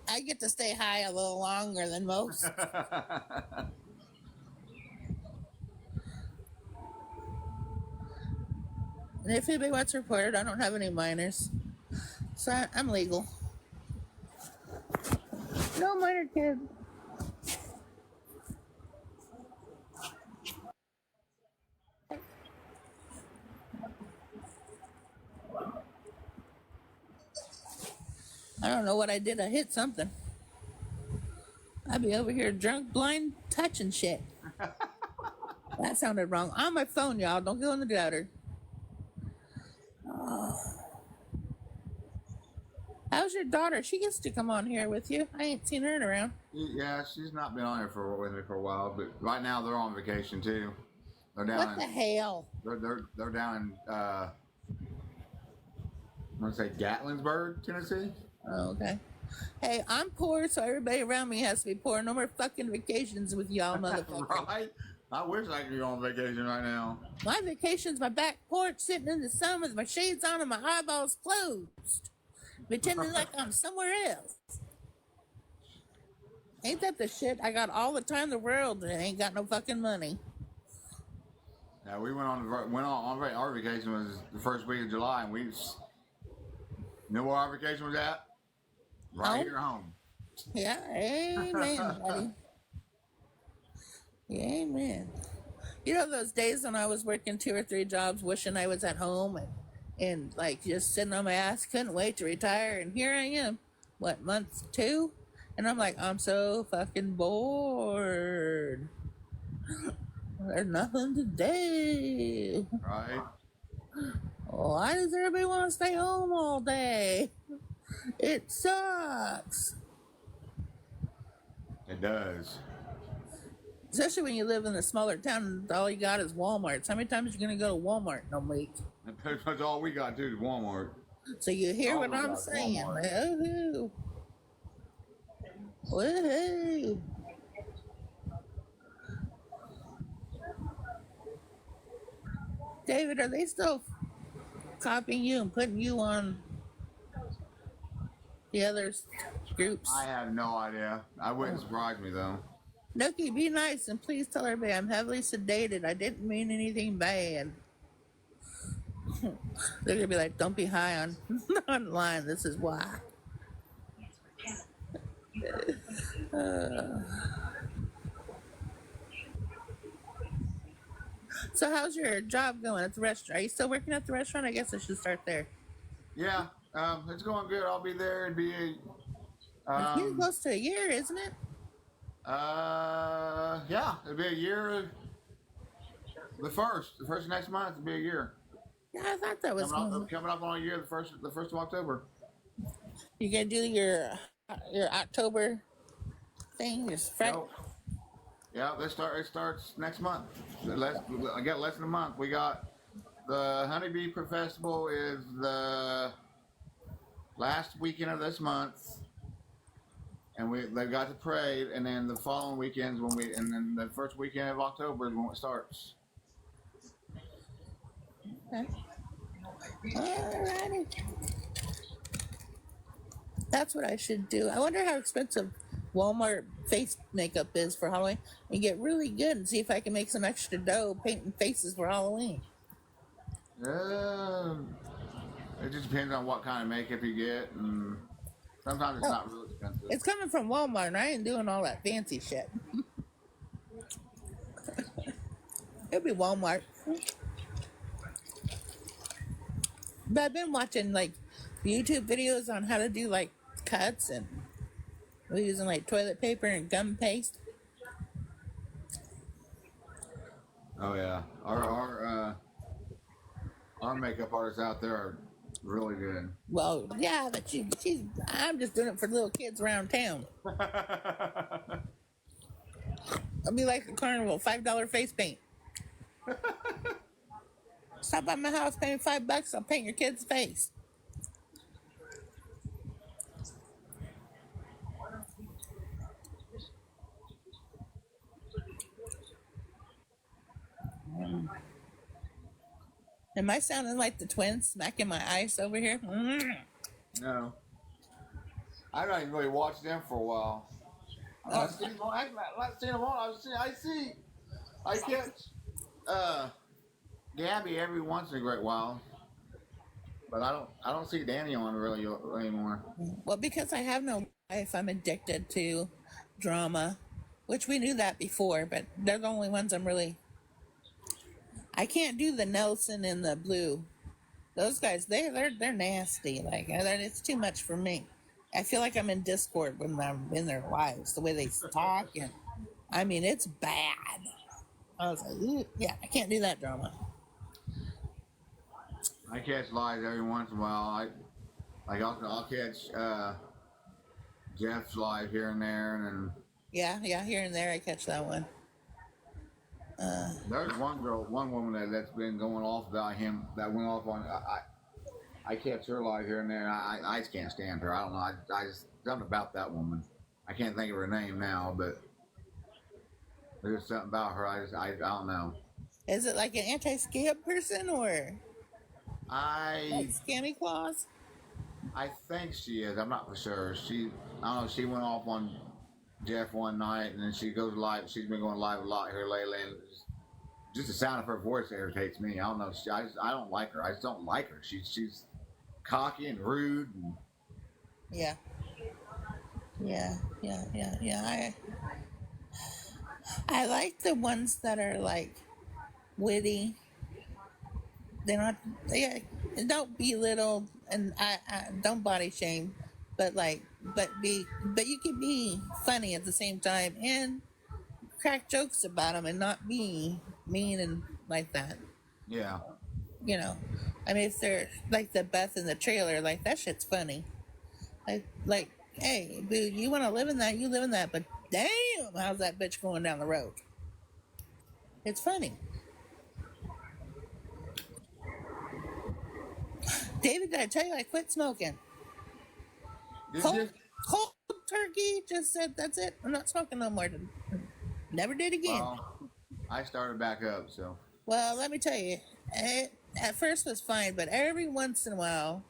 I get to stay high a little longer than most. And if anybody wants reported, I don't have any minors. So I'm legal. No minor kid. I don't know what I did. I hit something. I'd be over here drunk, blind, touching shit. That sounded wrong. On my phone, y'all. Don't go in the gutter. Oh. How's your daughter? She gets to come on here with you. I ain't seen her around. Yeah, she's not been on here with me for a while, but right now they're on vacation too. They're down. What the hell? They're down in I'm gonna say Gatlinburg, Tennessee. Oh, okay. Hey, I'm poor, so everybody around me has to be poor. No more fucking vacations with y'all, motherfuckers. Right? I wish I could go on vacation right now. My vacation's my back porch sitting in the sun with my shades on and my eyeballs closed, pretending like I'm somewhere else. Ain't that the shit? I got all the time in the world and ain't got no fucking money. Yeah, we went on our vacation was the first week of July, and we knew where our vacation was at. Right Home? here, home. Yeah, amen, buddy. Amen. You know those days when I was working 2 or 3 jobs, wishing I was at home and like just sitting on my ass, couldn't wait to retire, and here I am, what, month 2, and I'm like, I'm so fucking bored. There's nothing to do. Right? Why does everybody want to stay home all day? It sucks. It does. Especially when you live in a smaller town and all you got is Walmart. How many times are you going to go to Walmart in a week? That's all we got to do is Walmart. So you hear All what we I'm got is saying. Walmart. Woohoo. Woohoo. David, are they still copying you and putting you on the other groups? I have no idea. I wouldn't surprise me though. Nookie, be nice and please tell everybody I'm heavily sedated. I didn't mean anything bad. They're gonna be like, don't be high on online. This is why. So how's your job going at the restaurant? Are you still working at the restaurant? I guess I should start there. Yeah, it's going good. I'll be there and be. It's getting close to a year, isn't it? Yeah, it'll be a year. The first of next month will be a year. Yeah, I thought that was Coming up on a year. The first of October. You gonna do your October thing? Nope. Yeah, it starts next month. I got less than a month. We got the Honeybee Festival is the last weekend of this month, and they've got the parade, and then the following weekends and then the first weekend of October is when it starts. Okay. Alrighty. That's what I should do. I wonder how expensive Walmart face makeup is for Halloween, and get really good and see if I can make some extra dough painting faces for Halloween. It just depends on what kind of makeup you get, and sometimes it's not really expensive. It's coming from Walmart, and I ain't doing all that fancy shit. It'll be Walmart. But I've been watching like YouTube videos on how to do like cuts, and we're using like toilet paper and gum paste. Oh yeah, our makeup artists out there are really good. Well, yeah, but I'm just doing it for little kids around town. I'll be like a carnival, $5 face paint. Stop by my house, pay me $5, I'll paint your kid's face. Am I sounding like the twins smacking my ice over here? No, I don't even really watch them for a while. I'm not seeing them on. I catch Gabby every once in a great while, but I don't see Danny on really anymore. Well, because I have no life, I'm addicted to drama, which we knew that before, but they're the only ones I can't do the Nelson and the Blue. Those guys, they're nasty. Like it's too much for me. I feel like I'm in Discord when I'm in their lives, the way they talk, and I mean it's bad. I was like, yeah, I can't do that drama. I catch lives every once in a while. I'll catch Jeff's live here and there, and then Yeah, here and there I catch that one. there's one woman that's been going off about him. That went off on. I catch her live here and there. And I just can't stand her. I don't know. I just something about that woman. I can't think of her name now, but There's something about her. I don't know. Is it like an anti-scam person or like I scammy claws? I think she is. I'm not for sure. I don't know. She went off on Jeff one night, and then she goes live. She's been going live a lot here lately. And just the sound of her voice irritates me. I don't know. I don't like her. I just don't like her. She's cocky and rude. And, Yeah. Yeah. I like the ones that are like witty. They're not. Yeah, don't belittle and I don't body shame, but but you can be funny at the same time and crack jokes about them and not be mean and like that. yeah. You know, I mean, if they're like the Beth in the trailer, like that shit's funny. Like, hey, dude, you want to live in that? You live in that, but damn, how's that bitch going down the road? It's funny. David, did I tell you I quit smoking? Did Cold, you? cold turkey. Just said that's it. I'm not smoking no more. Never did again. Well, I started back up, so. Well, let me tell you, it at first was fine, but every once in a while,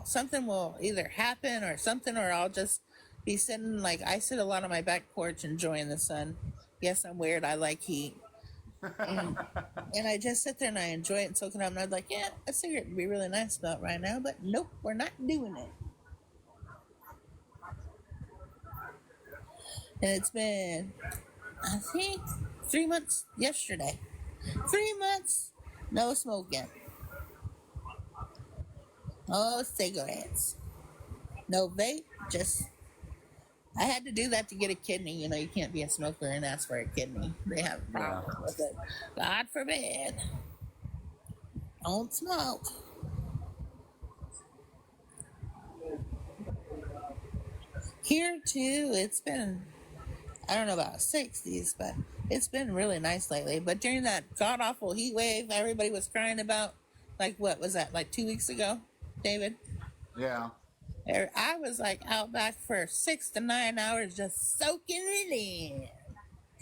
something will either happen or something, or I'll just be sitting, like, I sit a lot on my back porch enjoying the sun. Yes, I'm weird. I like heat. And, and I just sit there and I enjoy it and soak it up. And I'm like, yeah, a cigarette would be really nice about right now, but nope, we're not doing it. And it's been, I think, 3 months yesterday. 3 months, no smoking. No cigarettes. No vape, just. I had to do that to get a kidney. You know, you can't be a smoker and ask for a kidney. They have a problem with it. God forbid. Don't smoke. Here, too, it's been, I don't know about 60s, but it's been really nice lately. But during that god awful heat wave everybody was crying about, like, what was that, like 2 weeks ago, David? Yeah. I was like out back for 6 to 9 hours just soaking it in.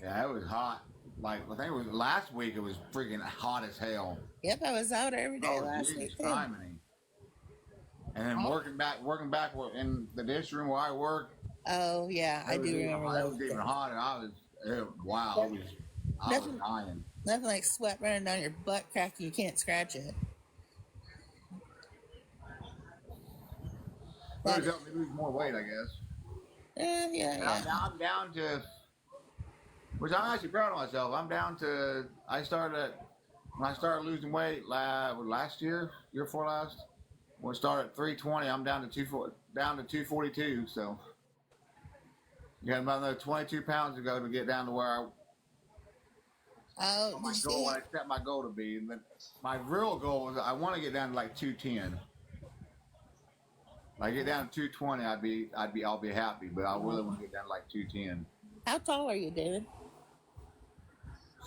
Yeah, it was hot. Like, I think it was last week, it was freaking hot as hell. Yep, I was out every day last Jesus week. Too. criminy. And then working back in the dish room where I work. Oh yeah, I do remember It those. was even hot, and wow, I was dying. Nothing like sweat running down your butt crack. You can't scratch it. It was helping me lose more weight, I guess. Yeah. Now I'm down to, which I'm actually proud of myself. I'm down to, when I started losing weight last year before last, when I started at 320, I'm down to 242. So you got about another 22 pounds to go to get down to where I set my goal to be. And my real goal is I want to get down to like 210. If I get down to 220, I'll be happy. But I really want to get down to like 210. How tall are you, David?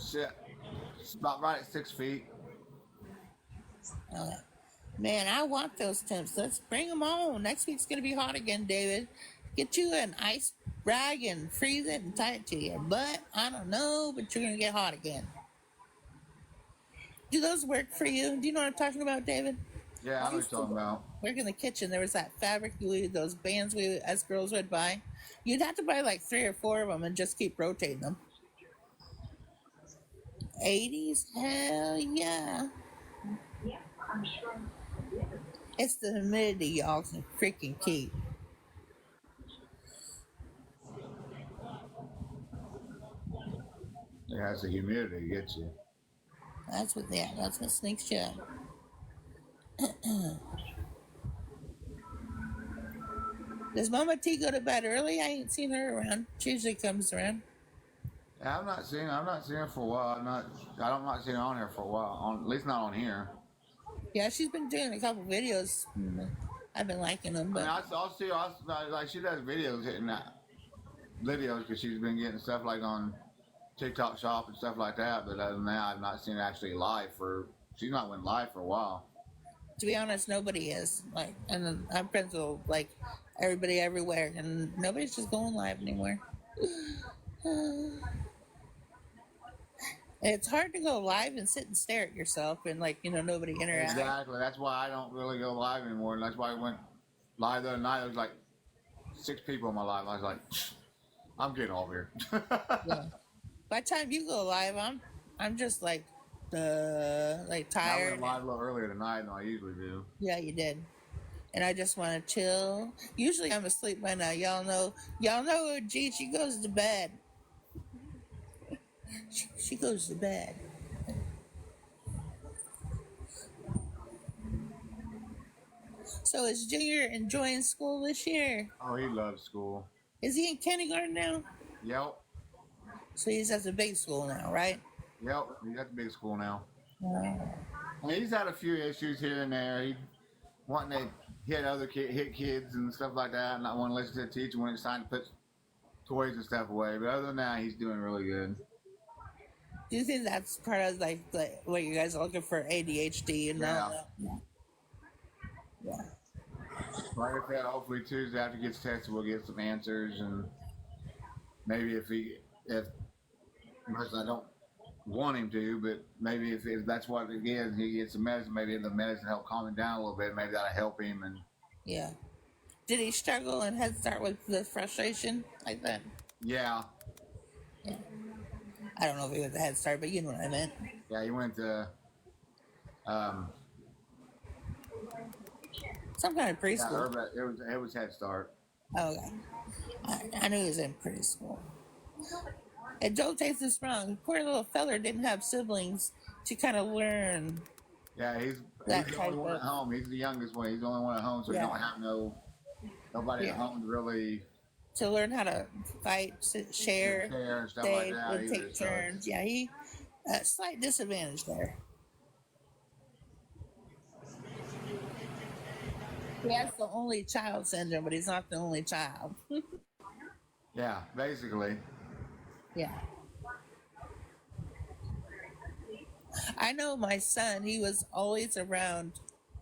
Shit, it's about right at 6 feet. Man, I want those temps. Let's bring them on. Next week's gonna be hot again, David. Get you an ice rag and freeze it and tie it to your butt. I don't know, but you're gonna get hot again. Do those work for you? Do you know what I'm talking about, David? Yeah, I know what you're talking about. Work in the kitchen. There was that fabric those bands we as girls would buy. You'd have to buy like 3 or 4 of them and just keep rotating them. 80s? Hell yeah. Yeah, I'm sure. It's the humidity y'all can freaking keep. Yeah, it's the humidity that gets you. That's what sneaks you up. Does Mama T go to bed early? I ain't seen her around. She usually comes around. Yeah, I'm not seeing her for a while. I'm not seeing her on here for a while. At least not on here. Yeah, she's been doing a couple videos. I've been liking them, but I'll see her. Like she does videos because she's been getting stuff like on TikTok Shop and stuff like that. But other than that, I've not seen her actually live she's not went live for a while. to be honest, nobody is. Like, and I'm friends with like everybody everywhere, and nobody's just going live anymore. It's hard to go live and sit and stare at yourself and like nobody interact. Exactly. That's why I don't really go live anymore. And that's why I went live the other night. There was like 6 people in my live. I was like, I'm getting off here. Yeah. By the time you go live, I'm just like I tired. went live a little earlier tonight than I usually do. Yeah, you did. And I just want to chill. Usually I'm asleep by now. Y'all know. Gee, she goes to bed. She goes to bed. So is Junior enjoying school this year? Oh, he loves school. Is he in kindergarten now? Yep. So he's at the big school now, right? Yep. He's at the big school now. Oh. I mean, he's had a few issues here and there. He wanting to hit other hit kids and stuff like that, and not want to listen to the teacher when it's time to put toys and stuff away. But other than that, he's doing really good. Do you think that's part of like what you guys are looking for, ADHD and all that? Yeah. Like I said, hopefully Tuesday after he gets tested, we'll get some answers, and maybe if I don't want him to, but maybe if that's what it is, he gets some medicine. Maybe the medicine help calm him down a little bit. Maybe that'll help him. And Yeah. Did he struggle in Head Start with the frustration like that? yeah, I don't know if he was a Head Start, but you know what I meant. yeah, he went to Some kind of preschool. it was Head Start. Oh, okay. I knew he was in preschool. And don't take this wrong. Poor little feller didn't have siblings to kind of learn. Yeah, he's That the only type one of- at home. He's the youngest one. He's the only one at home, so Yeah. he don't have nobody at home to really To learn how to fight, share, care and stuff like save, that. and either, take so turns. Yeah, he slight disadvantage there. He has the only child syndrome, but he's not the only child. yeah, basically. Yeah. I know my son, he was always around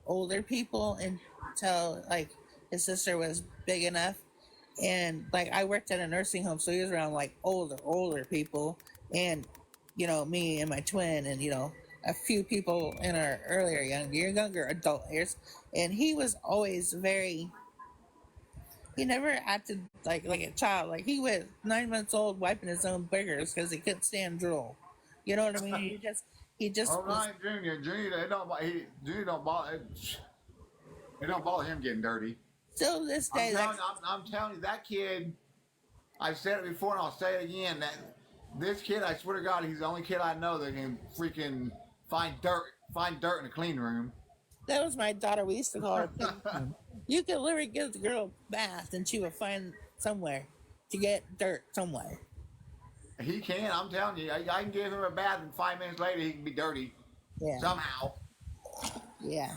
older people until like his sister was big enough. And like I worked at a nursing home, so he was around like older people and me and my twin and a few people in our younger adult years. And he was always he never acted like a child. Like he was 9 months old wiping his own boogers because he couldn't stand drool. You know what I mean? He just Oh, was, Ryan Junior, Junior don't bother. It don't bother him getting dirty. still this day. I'm telling you, that kid. I've said it before, and I'll say it again. That this kid, I swear to God, he's the only kid I know that can freaking find dirt in a clean room. That was my daughter. We used to call her Piggy. You could literally give the girl a bath and she would find somewhere to get dirt somewhere. He can. I'm telling you, I can give him a bath, and 5 minutes later he can be dirty Yeah. somehow. Yeah.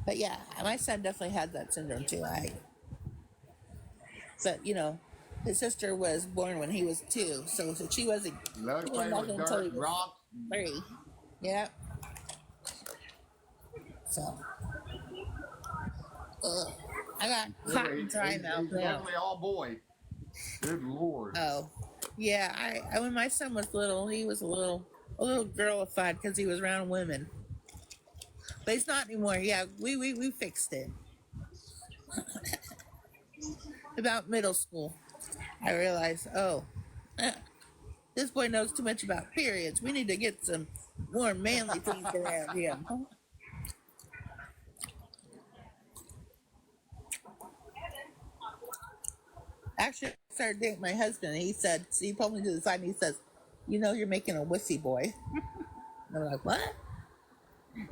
But yeah, my son definitely had that syndrome too. But his sister was born when he was 2, so she wasn't Love doing playing nothing with until he dirt, was rocks. 3. Yeah. So. Ugh. I got hot and dry mouth He's now. definitely all boy. Good Lord. Oh, yeah. I when my son was little, he was a little girlified because he was around women. But he's not anymore. Yeah, we fixed it. About middle school, I realized, this boy knows too much about periods. We need to get some more manly things around him. Actually, I started dating my husband, and he pulled me to the side and he says, you're making a wussy boy. And I'm like, what?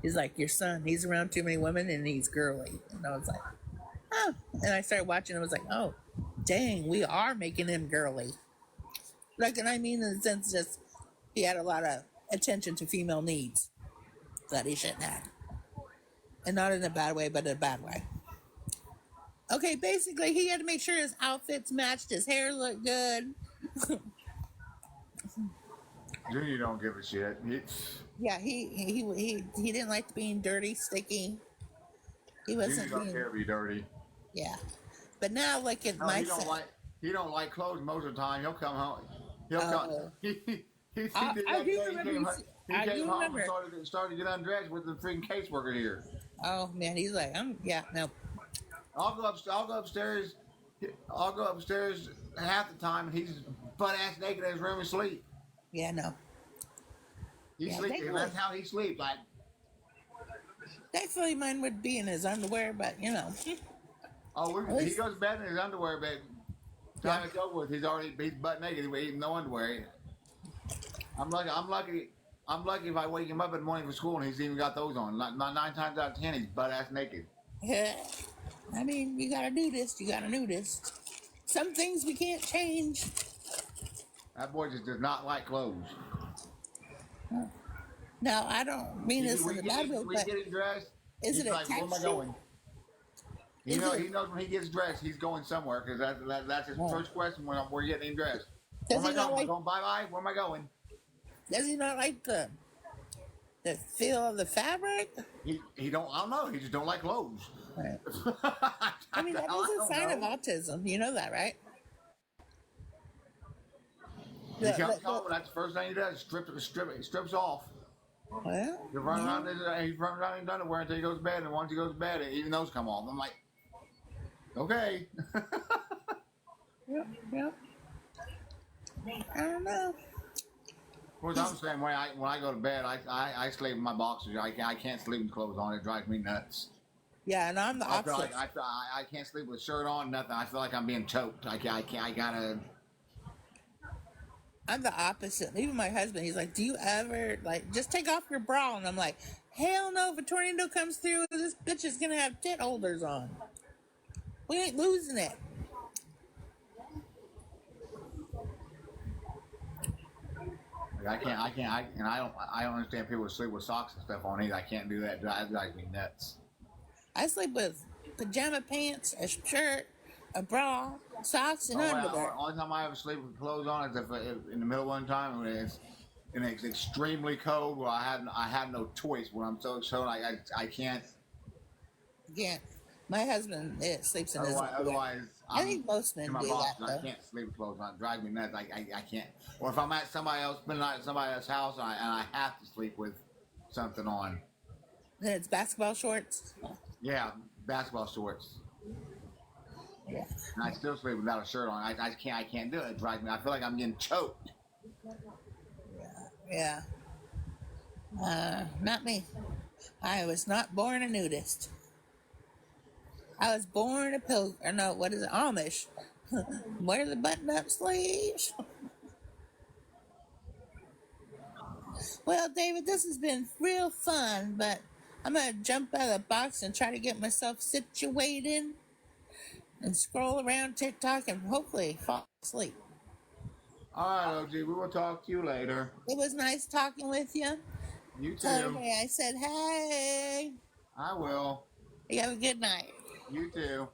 He's like, your son, he's around too many women and he's girly. And I was like, oh. And I started watching and I was like, oh, dang, we are making him girly. Like, and I mean in the sense just he had a lot of attention to female needs that he shouldn't have. And not in a bad way, but in a bad way. Okay, basically, he had to make sure his outfits matched, his hair looked good. Junior don't give a shit. Yeah, he didn't like being dirty, sticky. He Junior wasn't don't being, care to be dirty. yeah. But now, like at No, my he don't like clothes most of the time. He'll come home. He'll come. He did I that do day. remember. He I came do home and remember. started to get undressed with the freaking caseworker here. Oh man, he's like, yeah, no, I'll go up. I'll go upstairs. I'll go upstairs half the time, and he's butt ass naked in his room and sleep. yeah, no, He yeah. sleeps. That's how he sleeps. Like, Thankfully, mine would be in his underwear, but you know, oh, at he least, goes to bed in his underwear, but yeah. time it's over with, he's butt naked. He's no underwear. I'm lucky. I'm lucky. I'm lucky if I wake him up in the morning for school and he's even got those on. Nine times out of 10, he's butt ass naked. Yeah. I mean, you gotta do this. You gotta do this. Some things we can't change. That boy just does not like clothes. Now, I don't mean this in a bad way, We but get him dressed. is He's it a like, where am I texture? going? Is He it? knows when he gets dressed, he's going somewhere because that's his Right. first question when we're getting him dressed. Does Where he am I not going? like? Going bye bye. Where am I going? Does he not like the feel of the fabric? He don't. I don't know. He just don't like clothes. Right. I mean, that I is a don't sign of know. autism. You know that, right? He comes home. That's the first thing he does. He strips off. Well, He runs around. He runs around in his underwear until he goes to bed. And once he goes to bed, even those come off. I'm like, okay. yep, yep. I don't know. Of course, I'm the same way. When I go to bed, I sleep in my boxers. I can't sleep with clothes on. It drives me nuts. Yeah, and I'm the I feel opposite. like I can't sleep with a shirt on, nothing. I feel like I'm being choked. I can't. I gotta. I'm the opposite. Even my husband, he's like, "Do you ever like just take off your bra?" And I'm like, "Hell no! If a tornado comes through, this bitch is gonna have tit holders on. We ain't losing it." Like, I can't. And I don't understand people who sleep with socks and stuff on either. I can't do that. It drives me nuts. I sleep with pajama pants, a shirt, a bra, socks, and underwear. Only time I ever sleep with clothes on is if in the middle of one time when it's extremely cold. Where I have no choice. When I'm so cold, I can't. Yeah, my husband sleeps in his underwear. Otherwise, I think most in men my do box. that I though. can't sleep with clothes on. It drives me nuts. I can't. Or if I'm at somebody else, spending the night at somebody else's house, and I have to sleep with something on. Then it's basketball shorts. Yeah, basketball shorts. Yeah. And I still sleep without a shirt on. I can't do it. It drives me. I feel like I'm getting choked. Yeah. Not me. I was not born a nudist. I was born a pilgrim. Or no, what is it? Amish. Wear the button-up sleeves. Well, David, this has been real fun, but I'm gonna jump out of the box and try to get myself situated and scroll around TikTok and hopefully fall asleep. All right, OG. We will talk to you later. It was nice talking with you. You Tell too. everybody I said hey. I will. You have a good night. You too.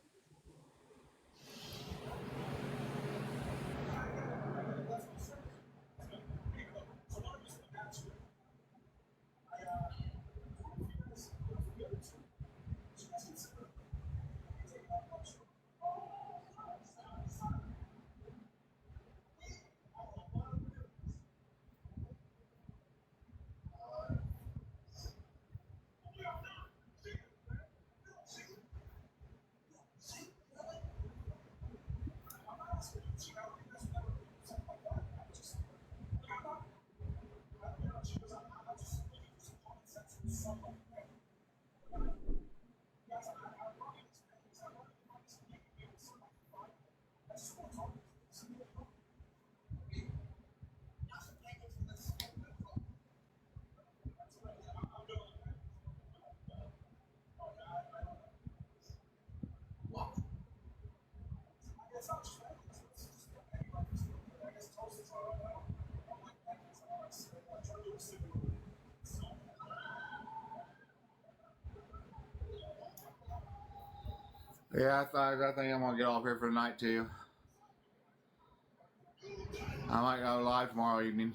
Yeah, I think I'm gonna get off here for the night too. I might go live tomorrow evening.